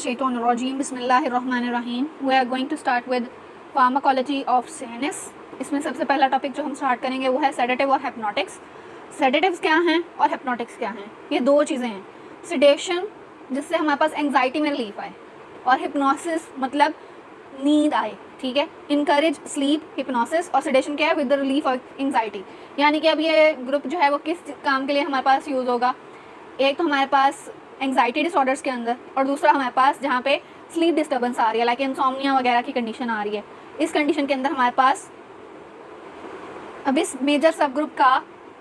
मिनशैतानिर्रजीम बिस्मिल्लाहिर्रहमानिर्रहीम। We are going to start with pharmacology of CNS. इसमें सबसे पहला टॉपिक जो हम स्टार्ट करेंगे वो है सेडेटिव और हिप्नोटिक्स। सेडेटिव्स क्या हैं और हिप्नोटिक्स क्या हैं? ये दो चीज़ें हैं। सिडेशन जिससे हमारे पास एंग्जाइटी में रिलीफ आए, और हिप्नोसिस मतलब नींद आए। ठीक है, इनकरेज स्लीप हिप्नोसिस, और सिडेशन क्या है? With the relief of anxiety. यानी कि अब ये ग्रुप जो है वो किस काम के लिए हमारे पास यूज़ होगा? एक तो हमारे पास एंग्जाइटी डिसऑर्डर्स के अंदर, और दूसरा हमारे पास जहाँ पे स्लीप डिस्टर्बेंस आ रही है, लाइक इंसोम्निया वगैरह की कंडीशन आ रही है। इस कंडीशन के अंदर हमारे पास अब इस मेजर सब ग्रुप का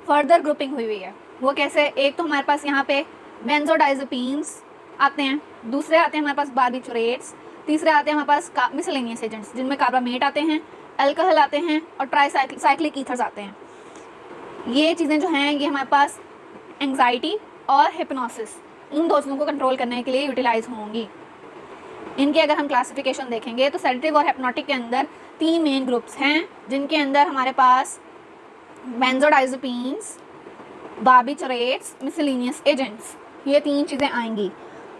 फर्दर ग्रुपिंग हुई है। वो कैसे? एक तो हमारे पास यहाँ पे बेंजोडाइज़ेपिन्स आते हैं, दूसरे आते हैं हमारे पास बार्बिचुरेट्स, तीसरे आते हैं हमारे पास मिसलेनियस एजेंट्स जिनमें कार्बामेट आते हैं, अल्कोहल आते हैं, और ट्राईसाइक्लिक ईथर्स आते हैं। ये चीज़ें जो हैं ये हमारे पास एंग्जाइटी और हिप्नोसिस इन दो चीज़ों को कंट्रोल करने के लिए यूटिलाइज होंगी। इनके अगर हम क्लासिफिकेशन देखेंगे तो सेडेटिव और हिप्नोटिक के अंदर तीन मेन ग्रुप्स हैं, जिनके अंदर हमारे पास बेंजोडाइज़ेपिन्स, बार्बिचुरेट्स, मिसलेनियस एजेंट्स, ये तीन चीज़ें आएंगी।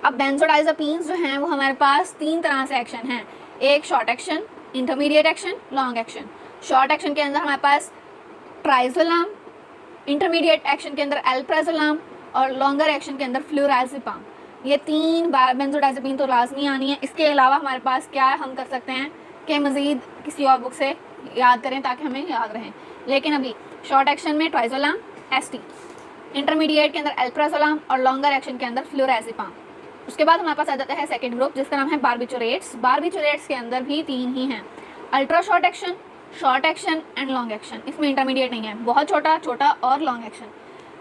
अब बेंजोडाइज़ेपिन्स जो हैं वो हमारे पास तीन तरह से एक्शन हैं। एक short action, intermediate action, long action. Short action के अंदर हमारे पास ट्राइजोलाम, इंटरमीडिएट एक्शन के अंदर एल्प्राजोलाम, और लॉन्गर एक्शन के अंदर फ्लोराज़ेपाम। ये तीन बेंजोडाइज़ेपिन तो लाजमी आनी है। इसके अलावा हमारे पास क्या हम कर सकते हैं कि मज़ीद किसी और बुक से याद करें ताकि हमें याद रहें। लेकिन अभी शॉर्ट एक्शन में ट्राइजोलाम एसटी, इंटरमीडिएट के अंदर एल्प्राजोलाम, और लॉन्गर एक्शन के अंदर फ्लोराज़ेपाम। उसके बाद हमारे पास आ जाता है सेकेंड ग्रुप जिसका नाम है बार्बिचुरेट्स। बार्बिचुरेट्स के अंदर भी तीन ही हैं, ultra short action, short action and long action. इसमें इंटरमीडिएट नहीं है, बहुत छोटा, छोटा और long action.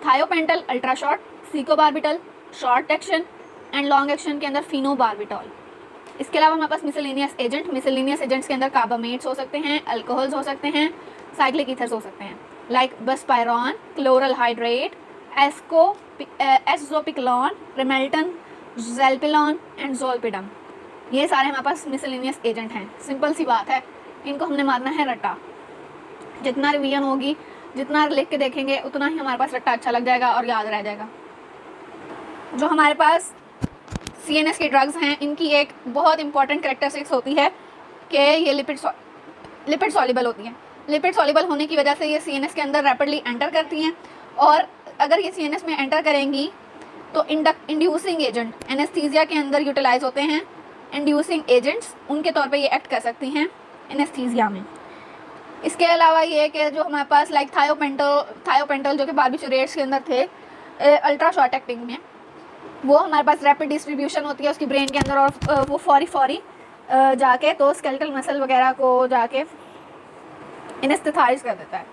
Thiopental ultra short, secobarbital short action, and long action के अंदर फिनोबार्बिटॉल। इसके अलावा हमारे पास मिसलेनियस एजेंट, मिसलेनियस एजेंट्स के अंदर कार्बामेट्स हो सकते हैं, अल्कोहल्स हो सकते हैं, साइक्लिक ईथर्स हो सकते हैं, लाइक बसपायरॉन, क्लोरल हाइड्रेट, एस्जोपिक्लोन, रिमेल्टन, ज़ेल्पिलॉन एंड ज़ोलपिडम। ये सारे हमारे पास मिसलेनियस एजेंट हैं। सिंपल सी बात है, इनको हमने मारना है रट्टा। जितना रिवीजन होगी, जितना लिख के देखेंगे, उतना ही हमारे पास रट्टा अच्छा लग जाएगा और याद रह जाएगा। जो हमारे पास सीएनएस के ड्रग्स हैं, इनकी एक बहुत इंपॉर्टेंट कैरेक्टरिस्टिक्स होती है कि ये लिपिड सॉल्युबल होती हैं। लिपिड सॉल्युबल होने की वजह से ये सीएनएस के अंदर रैपिडली एंटर करती हैं, और अगर ये सीएनएस में एंटर करेंगी तो इंड्यूसिंग एजेंट एनेस्थीसिया के अंदर यूटिलाइज होते हैं। इंड्यूसिंग एजेंट्स उनके तौर पे ये एक्ट कर सकती हैं एनेस्थीसिया में। इसके अलावा ये कि जो हमारे पास लाइक थायोपेंटल जो कि बार्बिचुरेट्स के अंदर थे अल्ट्रा शॉर्ट एक्टिंग में, वो हमारे पास रैपिड डिस्ट्रीब्यूशन होती है उसकी ब्रेन के अंदर, और वो फौरी जाके तो स्केलेटल मसल वगैरह को जाके एनेस्थेटाइज कर देता है।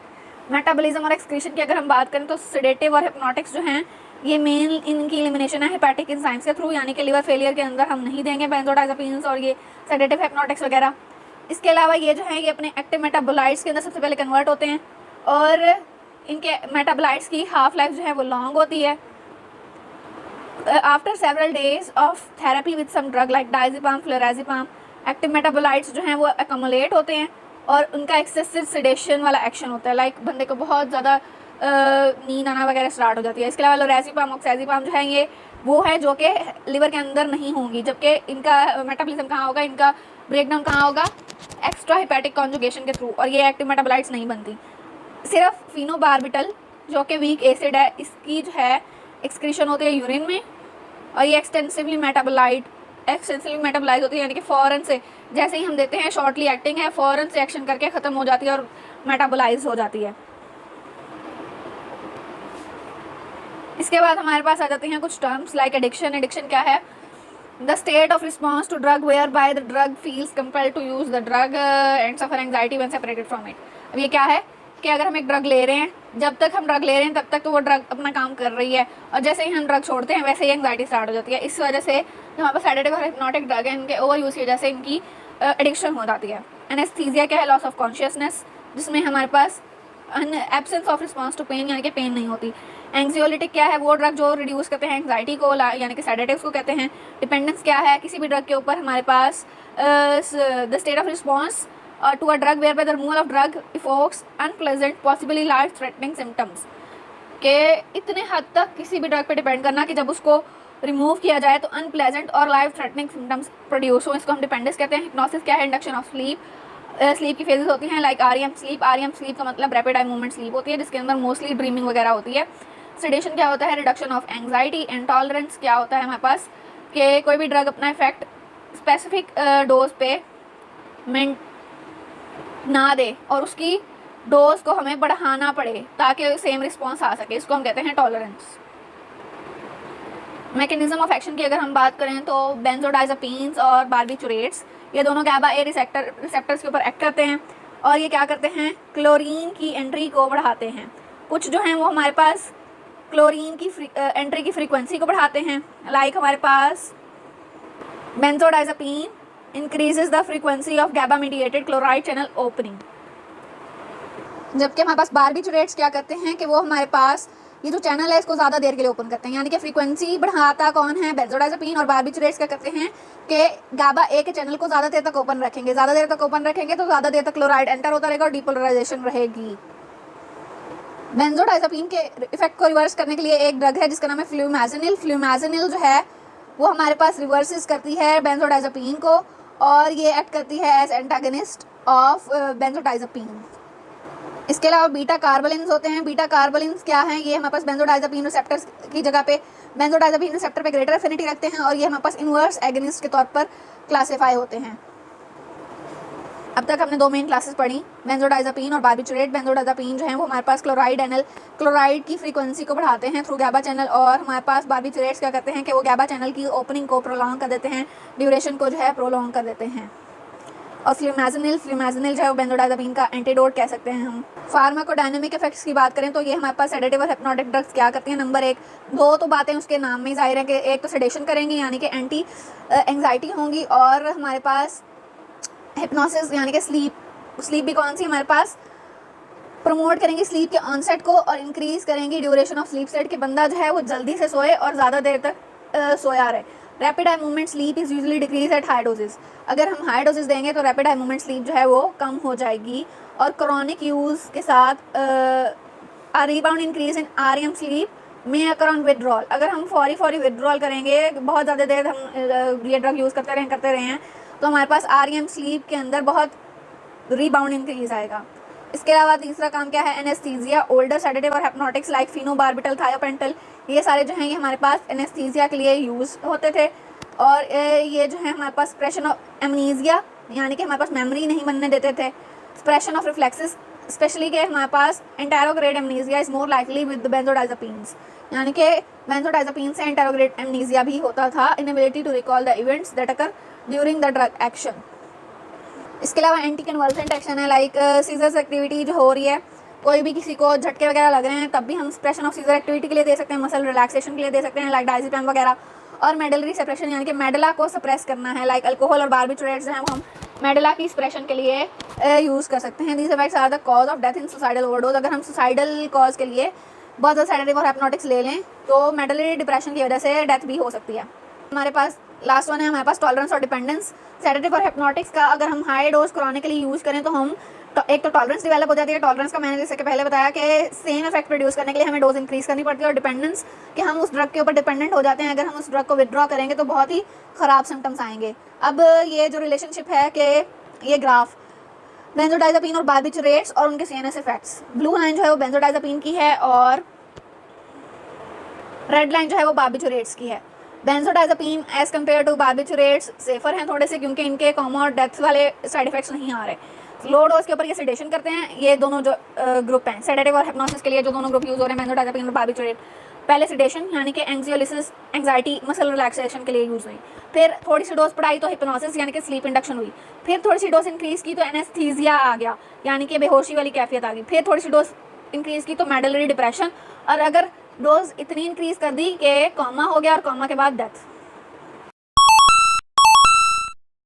मेटाबॉलिज्म और एक्सक्रीशन की अगर हम बात करें तो सेडेटिव और हिप्नोटिक्स जो हैं ये मेन इनकी एलिमिनेशन है हेपेटिक एंजाइम्स के थ्रू, यानी कि लिवर फेलियर के अंदर हम नहीं देंगे बेंजोडाइज़ेपिन्स और ये सेडेटिव हिप्नोटिक्स वगैरह। इसके अलावा ये जो है ये अपने एक्टिव मेटाबोलाइट्स के अंदर सबसे पहले कन्वर्ट होते हैं, और इनके मेटाबोलाइट्स की हाफ लाइफ जो है वो लॉन्ग होती है। After several days of therapy with some drug like diazepam, flurazepam, active metabolites जो हैं वो एक्युमुलेट होते हैं, और उनका एक्सेसिव सेडेशन वाला एक्शन होता है, लाइक बंदे को बहुत ज़्यादा नींद आना वगैरह स्टार्ट हो जाती है। इसके अलावा लोराज़ेपाम, ऑक्साज़ेपाम जो है ये वो है जो कि लिवर के अंदर नहीं होंगी, जबकि इनका मेटाबॉलिज्म कहाँ होगा, इनका ब्रेकडाउन कहाँ होगा? एक्स्ट्रा हेपेटिक कॉन्जुगेशन के थ्रू, और ये एक्टिव मेटाबोलाइट्स नहीं बनती। सिर्फ फिनोबार्बिटल जो कि वीक एसिड है, इसकी जो है एक्सक्रीशन होती है यूरिन में, और ये एक्सटेंसिवली मेटाबोलाइज होती है, यानी कि फ़ौरन से जैसे ही हम देते हैं, शॉर्टली एक्टिंग है, फ़ौरन से एक्शन करके ख़त्म हो जाती है और मेटाबोलाइज हो जाती है। इसके बाद हमारे पास आ जाते हैं कुछ टर्म्स लाइक एडिक्शन। एडिक्शन क्या है? The state of response to drug where by the drug feels compelled to use the drug and suffer anxiety when separated from it. अब ये क्या है कि अगर हम एक ड्रग ले रहे हैं, जब तक हम ड्रग ले रहे हैं तब तक तो वो ड्रग अपना काम कर रही है, और जैसे ही हम ड्रग छोड़ते हैं वैसे ही एंग्जाइटी स्टार्ट हो जाती है। इस वजह से जो हमारे पास सेडेटिव और हिप्नोटिक ड्रग है, इनके ओवर यूज़ की वजह से इनकी एडिक्शन हो जाती है। एनेस्थीसिया क्या है? लॉस ऑफ कॉन्शियसनेस, जिसमें हमारे पास absence of response to pain, यानी कि पेन नहीं होती। एंग्जियोलिटिक क्या है? वो ड्रग जो रिड्यूस करते हैं एंग्जाइटी को, यानी कि सेडेटिव्स को कहते हैं। डिपेंडेंस क्या है? किसी भी ड्रग के ऊपर हमारे पास the state of response to a drug where by the removal of drug evokes unpleasant possibly life threatening symptoms, के इतने हद तक किसी भी ड्रग पे डिपेंड करना कि जब उसको रिमूव किया जाए तो अनप्लेजेंट और लाइफ थ्रेटनिंग सिम्टम्स प्रोड्यूस हो, इसको हम डिपेंडेंस कहते हैं। हिप्नोसिस क्या है? Induction of sleep. स्लीप की फेजेस होती हैं like REM sleep. REM sleep का मतलब रैपिड आई मूवमेंट स्लीप होती है, जिसके अंदर मोस्टली ड्रीमिंग वगैरह होती है। सेडेशन क्या होता है? Reduction of anxiety. इंटॉलरेंस क्या होता है हमारे पास कि कोई भी ड्रग अपना इफेक्ट स्पेसिफिक डोज पे मेंट ना दे और उसकी डोज को हमें बढ़ाना पड़े ताकि सेम रिस्पॉन्स आ सके, इसको हम कहते हैं टॉलरेंस। मैकेनिज्म ऑफ एक्शन की अगर हम बात करें तो बेंजोडाइजापीन्स और बार्बिचुरेट्स ये दोनों GABA A रिसेप्टर्स के ऊपर एक्ट करते हैं और ये क्या करते हैं? क्लोरीन की एंट्री को बढ़ाते हैं। कुछ जो हैं वो हमारे पास क्लोरीन की एंट्री की फ्रीक्वेंसी को बढ़ाते हैं, लाइक हमारे पास benzodiazepine increases the frequency of GABA mediated chloride channel opening. जबकि हमारे पास बार्बिचुरेट्स क्या करते हैं कि वो हमारे पास ये जो चैनल है इसको ज़्यादा देर के लिए ओपन करते हैं, यानी कि फ्रीक्वेंसी बढ़ाता कौन है? बेंजोडाइजापीन। और बार्बिचुरेट्स क्या करते हैं कि GABA A के चैनल को ज़्यादा देर तक ओपन रखेंगे। ज़्यादा देर तक ओपन रखेंगे तो ज़्यादा देर तक क्लोराइड एंटर होता रहेगा और डीपोलराइजेशन रहेगी। बेंजोडाइजापीन के इफेक्ट को रिवर्स करने के लिए एक ड्रग है जिसका नाम है फ्लूमाजेनिल। फ्लूमाजेनिल जो है वो हमारे पास रिवर्सेस करती है बेंजोडाइजापीन को और ये एक्ट करती है एज एंटागनिस्ट ऑफ बेंजोडाइजापीन। इसके अलावा बीटा कार्बोलिन्स होते हैं। बीटा कार्बोलिन्स क्या हैं? ये हमारे पास बेंजोडाइजापीन रिसेप्टर्स की जगह पे बेंजोडाइजापीन रिसेप्टर पे ग्रेटर एफिनिटी रखते हैं और ये हमारे पास इनवर्स एगनिस्ट के तौर पर क्लासीफाई होते हैं। अब तक हमने दो मेन क्लासेस पढ़ी, बेंजोडाइजापीन और बार्बिचुरेट। बेंजोडाइजापीन जो है वो हमारे पास क्लोराइड की फ्रीक्वेंसी को बढ़ाते हैं थ्रू GABA चैनल और हमारे पास बार्बिचुरेट्स क्या करते हैं कि वो GABA चैनल की ओपनिंग को प्रोलॉन्ग कर देते हैं, ड्यूरेशन को जो है प्रोलॉन्ग कर देते हैं। और फ्लूमाजेनिल जो है वो बेंजोडाइजापीन का एंटीडोट कह सकते हैं हम। फार्माकोडायनेमिक इफेक्ट्स की बात करें तो ये हमारे पास सेडेटिव और हिप्नोटिक ड्रग्स क्या करती हैं? नंबर एक, दो तो बातें उसके नाम में जाहिर है कि एक तो सेडेशन करेंगी यानी कि एंटी एंग्जाइटी होंगी और हमारे पास हिप्नोसिस यानी कि स्लीप भी कौन सी हमारे पास प्रमोट करेंगी स्लीप के ऑनसेट को और इंक्रीज करेंगी ड्यूरेशन ऑफ स्लीप सेट कि बंदा जो है वो जल्दी से सोए और ज़्यादा देर तक सोया रहे। Rapid eye movement sleep is usually decrease at high doses. अगर हम हाई डोजेस देंगे तो रैपिड आई मूवमेंट स्लीप जो है वो कम हो जाएगी और क्रॉनिक यूज़ के साथ rebound increase in REM sleep में अकर ऑन विड्रॉल। अगर हम फौरी विड्रॉल करेंगे, बहुत ज़्यादा देर हम ये ड्रग यूज़ करते रहे हैं तो हमारे पास REM स्लीप के अंदर बहुत रीबाउंड इंक्रीज आएगा। इसके अलावा तीसरा काम क्या है? एनेस्थीसिया। ओल्डर सेडेटिव और हिप्नोटिक्स लाइक फिनोबार्बिटल, थायोपेंटल ये सारे जो हैं ये हमारे पास एनेस्थीसिया के लिए यूज़ होते थे और ये जो है हमारे पास सप्रेशन ऑफ एमनीजिया यानी कि हमारे पास मेमोरी नहीं बनने देते थे। सप्रेशन ऑफ रिफ्लेक्सेस स्पेशली के हमारे पास anterograde amnesia is more likely with benzodiazepines, यानी कि बेंजोडाइजापीन से एंटेरोग्रेड एमनीजिया भी होता था, inability to recall the events that occur during the drug action. इसके अलावा एंटी कन्वल्सेंट एक्शन है लाइक सीजर्स एक्टिविटी जो हो रही है, कोई भी किसी को झटके वगैरह लग रहे हैं तब भी हम सप्रेशन ऑफ सीजर एक्टिविटी के लिए दे सकते हैं, मसल रिलैक्सेशन के लिए दे सकते हैं लाइक डायज़ेपम वगैरह। और मेडलरी सेपरेशन यानी कि मेडला को सप्रेस करना है लाइक अल्कोहल और बार्बिचुरेट्स जो हैं वो हम मेडला की सप्रेशन के लिए यूज़ कर सकते हैं। These effects are the cause of death in suicidal overdose. अगर हम सुसाइडल कॉज के लिए बहुत ज़्यादा सेडेटिव और हिप्नोटिक्स ले लें तो मेडलरी डिप्रेशन की वजह से डेथ भी हो सकती है। हमारे पास लास्ट वन है हमारे पास टॉलरेंस और डिपेंडेंस। सेडेटिव और हिप्नोटिक्स का अगर हम हाई डोज क्रॉनिकली यूज़ करें तो हम एक तो टॉलरेंस डेवलप हो जाती है। टॉलरेंस का मैंने जैसे कि पहले बताया कि सेम इफेक्ट प्रोड्यूस करने के लिए हमें डोज इंक्रीज करनी पड़ती है। और डिपेंडेंस कि हम उस ड्रग के ऊपर डिपेंडेंट हो जाते हैं, अगर हम उस ड्रग को विदड्रॉ करेंगे तो बहुत ही ख़राब सिम्टम्स आएंगे। अब ये जो रिलेशनशिप है कि ये ग्राफ बेंजोडाइजापीन और बार्बिचुरेट्स और उनके CNS इफेक्ट्स, ब्लू लाइन जो है वो बेंजोडाइजापीन की है और रेड लाइन जो है वो बार्बिचुरेट्स की है। Benzodiazepine as compare to barbiturates safer हैं थोड़े से क्योंकि इनके कॉमा और डेथ वाले साइड इफेक्ट्स नहीं आ रहे। लो डोज के ऊपर ये सेडेशन करते हैं। ये दोनों जो ग्रुप हैं सेडेटिव और हिप्नोसिस के लिए जो दोनों ग्रुप यूज़ हो रहे हैं बेंजोडाइजापीन और बार्बिचुरेट, पहले सेडेशन यानी कि एंग्जियोलिसिस एंग्जाइटी मसल रिलैक्सेशन के लिए यूज़ हुई, फिर थोड़ी सी डोज पढ़ाई तो हिप्नोसिस यानी कि स्लीप इंडक्शन हुई, फिर थोड़ी सी डोज इंक्रीज़ की तो एनेस्थीसिया आ गया यानी कि बेहोशी वाली कैफियत आ गई, फिर थोड़ी सी डोज इंक्रीज़ की तो मेडलरी डिप्रेशन, और अगर डोज इतनी इंक्रीज़ कर दी कि कॉमा हो गया और कॉमा के बाद डेथ।